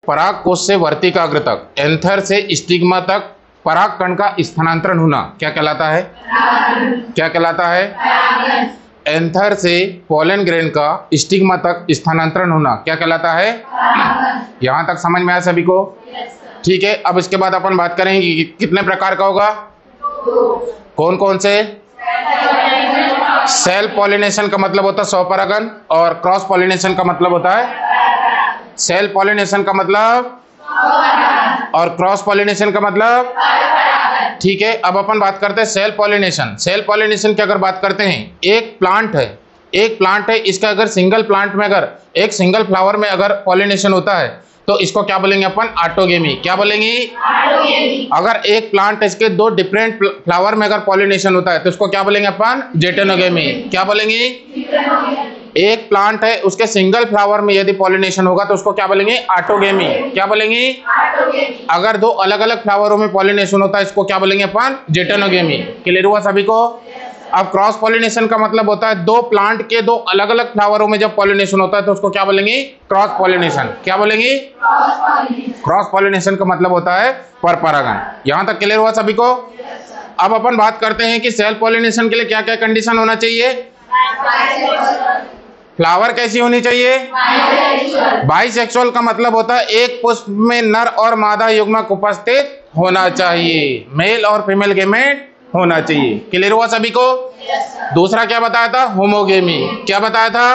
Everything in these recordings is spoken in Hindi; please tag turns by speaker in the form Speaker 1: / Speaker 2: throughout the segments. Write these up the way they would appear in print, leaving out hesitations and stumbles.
Speaker 1: पराग कोश से वर्तिकाग्र तक, एंथर से स्टिग्मा तक पराग कण का स्थानांतरण होना क्या कहलाता है? क्या कहलाता है? एंथर से पोलन ग्रेन का स्टिग्मा तक स्थानांतरण होना क्या कहलाता है? यहां तक समझ में आया सभी को? ठीक है, अब इसके बाद अपन बात करेंगे कि कितने प्रकार का होगा, कौन कौन से? सेल्फ पॉलिनेशन का मतलब होता है स्वपरागन, और क्रॉस पॉलिनेशन का मतलब होता है सेल्फ पॉलिनेशन का मतलब, और क्रॉस पॉलिनेशन का मतलब। ठीक है, अब अपन बात करते हैं सेल्फ पॉलिनेशन। सेल्फ पॉलिनेशन की अगर बात करते हैं, एक प्लांट है, इसका अगर सिंगल प्लांट में अगर एक सिंगल फ्लावर में अगर पॉलिनेशन होता है तो इसको क्या बोलेंगे अपन? ऑटोगेमी। क्या बोलेंगे? अगर एक प्लांट इसके दो डिफरेंट फ्लावर में अगर पॉलिनेशन होता है तो इसको क्या बोलेंगे अपन? जेटेनोगेमी। क्या बोलेंगे? एक प्लांट है, उसके सिंगल फ्लावर में यदि पॉलिनेशन होगा तो उसको क्या बोलेंगे? ऑटोगेमी। क्या बोलेंगे? अगर दो अलग अलग फ्लावरों में पॉलिनेशन होता है इसको क्या बोलेंगे अपन? जेटेनोगेमी। क्लियर हुआ सभी को? अब क्रॉस पॉलिनेशन का मतलब होता है दो प्लांट के दो अलग अलग फ्लावरों में जब पॉलिनेशन होता है तो उसको क्या बोलेंगे? Cross pollination. क्या बोलेंगे? क्रॉस पॉलिनेशन का मतलब होता है परपरागन। यहां तक क्लियर हुआ सभी को? अब अपन बात करते हैं कि सेल्फ पॉलिनेशन के लिए क्या क्या कंडीशन होना चाहिए। फ्लावर कैसी होनी चाहिए? बाइसेक्सुअल का मतलब होता है एक पुष्प में नर और मादा युग्मक उपस्थित होना चाहिए, मेल और फीमेल गेमेट होना चाहिए। क्लियर हुआ सभी को? दूसरा क्या बताया था? होमोगेमी। क्या बताया था?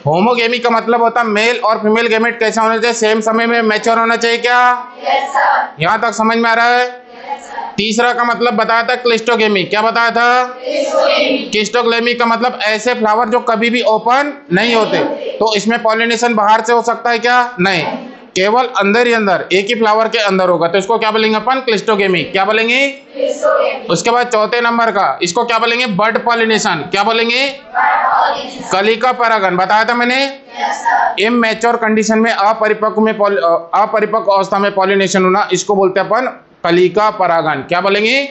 Speaker 1: होमोगेमी का मतलब होता है मेल और फीमेल गेमेट कैसा होना चाहिए? सेम समय में मैच्योर होना चाहिए। क्या यहाँ तक समझ में आ रहा है? तीसरा का मतलब बताया था क्लिस्टोगेमी। क्या बताया था? क्लिस्टोगेमी का मतलब ऐसे फ्लावर जो कभी भी ओपन नहीं होते, तो इसमें पॉलिनेशन बाहर से हो सकता है क्या? नहीं, केवल अंदर ही अंदर एक ही फ्लावर के अंदर होगा, तो इसको क्या बोलेंगे अपन? क्लिस्टोगेमी। क्या बोलेंगे? उसके बाद चौथे नंबर का इसको क्या बोलेंगे? बड पॉलिनेशन। क्या बोलेंगे? कलिका परागन। बताया था मैंने। इमैच्योर कंडीशन में अपरिपक्व अवस्था में पॉलिनेशन होना, इसको बोलते हैं अपन कलिका परागन। क्या बोलेंगे?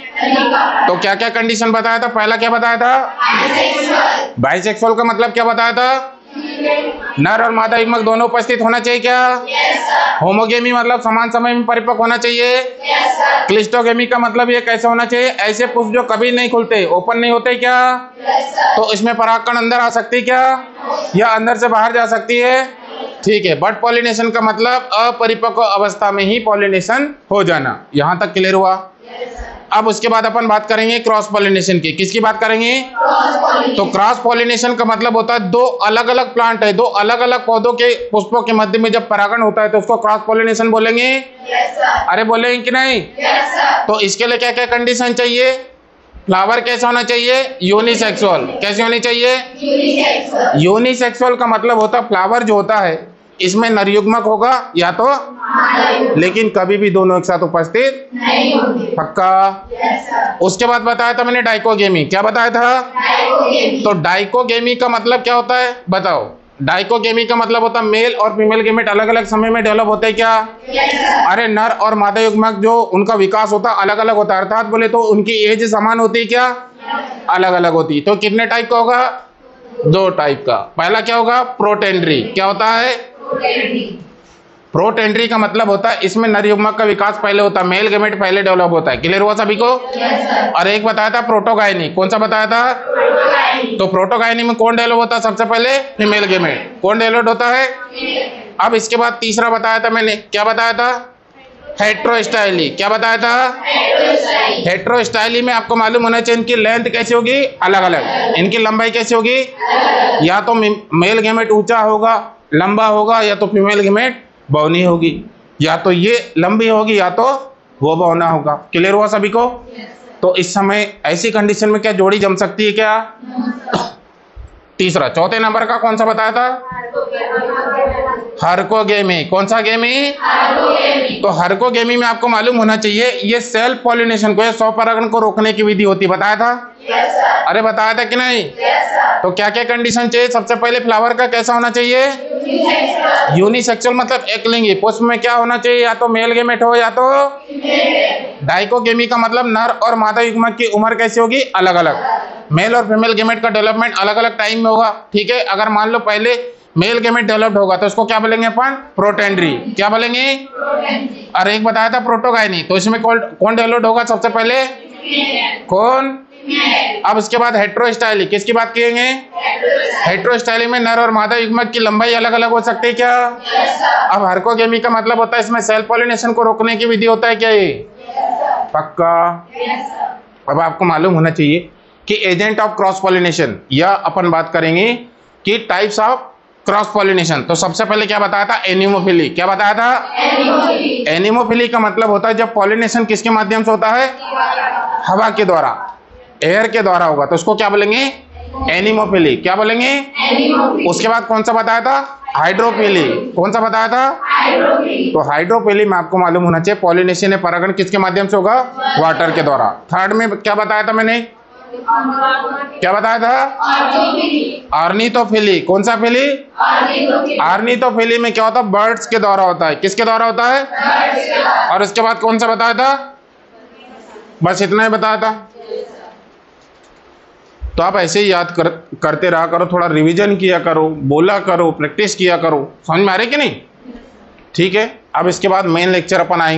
Speaker 1: तो क्या क्या कंडीशन बताया था? पहला क्या बताया था? बाइसेक्सुअल का मतलब क्या बताया था? नर और मादा युग्मक दोनों उपस्थित होना चाहिए। क्या? होमोगेमी मतलब समान समय में परिपक्व होना चाहिए। क्लिस्टोगेमी का मतलब ये कैसे होना चाहिए? ऐसे पुष्प जो कभी नहीं खुलते, ओपन नहीं होते। क्या? तो इसमें परागकण अंदर आ सकती है क्या, या अंदर से बाहर जा सकती है? ठीक है। बड पॉलिनेशन का मतलब अपरिपक्व अवस्था में ही पॉलिनेशन हो जाना। यहां तक क्लियर हुआ? अब उसके बाद अपन बात करेंगे क्रॉस पॉलिनेशन की। किसकी बात करेंगे? तो क्रॉस पॉलिनेशन का मतलब होता है दो अलग अलग प्लांट है, दो अलग अलग पौधों के पुष्पों के मध्य में जब परागण होता है तो उसको क्रॉस पॉलिनेशन बोलेंगे। अरे बोलेंगे कि नहीं? तो इसके लिए क्या क्या कंडीशन चाहिए? फ्लावर कैसा होना चाहिए? यूनिसेक्सुअल। कैसे होनी चाहिए? यूनिसेक्सुअल का मतलब होता है फ्लावर जो होता है इसमें नरयुग्मक होगा या तो, लेकिन कभी भी दोनों एक साथ उपस्थित नहीं होंगे। पक्का? उसके बाद बताया था मैंने डाइकोगेमी। क्या बताया था? तो डाइकोगेमी का मतलब क्या होता है बताओ? डाइकोगेमी का मतलब होता है मेल और फीमेल गेमेट अलग अलग समय में डेवलप होते हैं। क्या? अरे नर और मादा युग्मक जो उनका विकास होता है अलग अलग होता है, अर्थात बोले तो उनकी एज समान होती है। क्या? अलग अलग होती है। तो कितने टाइप का होगा? दो टाइप का। पहला क्या होगा? प्रोटेंड्री। क्या होता है? प्रोटेंड्री का मतलब होता है इसमें नर युग्मक का विकास पहले होता है, मेल गेमेट पहले डेवलप होता है। क्लियर हुआ सभी को? और एक बताया था प्रोटोगाइनी। कौन सा बताया था? तो प्रोटोगाइनी में कौन डेवलप होता है? सबसे पहले फीमेल गेमेट। कौन डेवलप होता है? अब इसके बाद तीसरा बताया था मैंने। क्या बताया था? हेट्रोस्टाइली। क्या बताया था? हेट्रोस्टाइली में आपको मालूम होना चाहिए इनकी लेंथ कैसी होगी? अलग अलग। इनकी लंबाई कैसी होगी? या तो मेल गेमेट ऊंचा होगा, लंबा होगा, या तो फीमेल गेमेट बौनी होगी। या तो ये लंबी होगी या तो वो बौना होगा। क्लियर हुआ सभी को? तो इस समय ऐसी कंडीशन में क्या जोड़ी जम सकती है? क्या? तीसरा। चौथे नंबर का कौन सा बताया था? हर्कोगेमी। कौन सा गेमी? तो हर्कोगेमी में आपको मालूम होना चाहिए ये सेल्फ पॉलिनेशन को, स्वपरागण को रोकने की विधि होती है। बताया था? अरे बताया था कि नहीं? तो क्या क्या कंडीशन चाहिए? सबसे पहले फ्लावर का कैसा होना चाहिए? यूनिसेक्सुअल मतलब एकलिंगी। पुष्प में क्या होना चाहिए? या तो मेल गेमेट हो या तो। डाइकोगेमी का मतलब नर और मादा युग्मक की उम्र कैसी होगी? अलग अलग। मेल और फीमेल गेमेट का डेवलपमेंट अलग अलग टाइम में होगा। ठीक है। अगर मान लो पहले मेल गेमेट डेवलप्ड होगा तो उसको क्या बोलेंगे अपन? प्रोटेंड्री। क्या बोलेंगे? और एक बताया था प्रोटोगाइनी, तो इसमें कौन डेवलप्ड होगा सबसे पहले? कौन? अब उसके बाद हेट्रोस्टाइली, किसकी बात करेंगे? हेट्रोस्टाइली में नर और मादा युग्मक की लंबाई अलग अलग हो सकती है क्या? अब हर्कोगेमी का मतलब होता है इसमें सेल्फ पॉलिनेशन को रोकने की विधि होता है क्या ये? पक्का। अब आपको मालूम होना चाहिए कि एजेंट ऑफ क्रॉस पॉलिनेशन, या अपन बात करेंगे कि टाइप्स ऑफ क्रॉस पॉलिनेशन। तो सबसे पहले क्या बताया था? एनिमोफिली। क्या बताया था? एनिमोफिली का मतलब होता है जब पॉलिनेशन किसके माध्यम से होता है? हवा के द्वारा, एयर के द्वारा होगा तो उसको क्या बोलेंगे? एनिमोफिली। क्या बोलेंगे? उसके बाद कौन सा बताया था? हाइड्रोफिली। कौन सा बताया था? तो हाइड्रोफिली में आपको मालूम होना चाहिए पॉलिनेशन या परागण किसके माध्यम से होगा? वाटर के द्वारा। थर्ड में क्या बताया था मैंने? क्या बताया था? ऑर्निथोफिली। कौन सा फिली? ऑर्निथोफिली में क्या होता है? बर्ड्स के द्वारा होता है। किसके द्वारा होता है? और इसके बाद कौन सा बताया था? बस इतना ही बताया था। तो आप ऐसे ही याद करते रहा करो, थोड़ा रिवीजन किया करो, बोला करो, प्रैक्टिस किया करो। समझ में आ रही कि नहीं? ठीक है। अब इसके बाद मेन लेक्चर अपन आएंगे।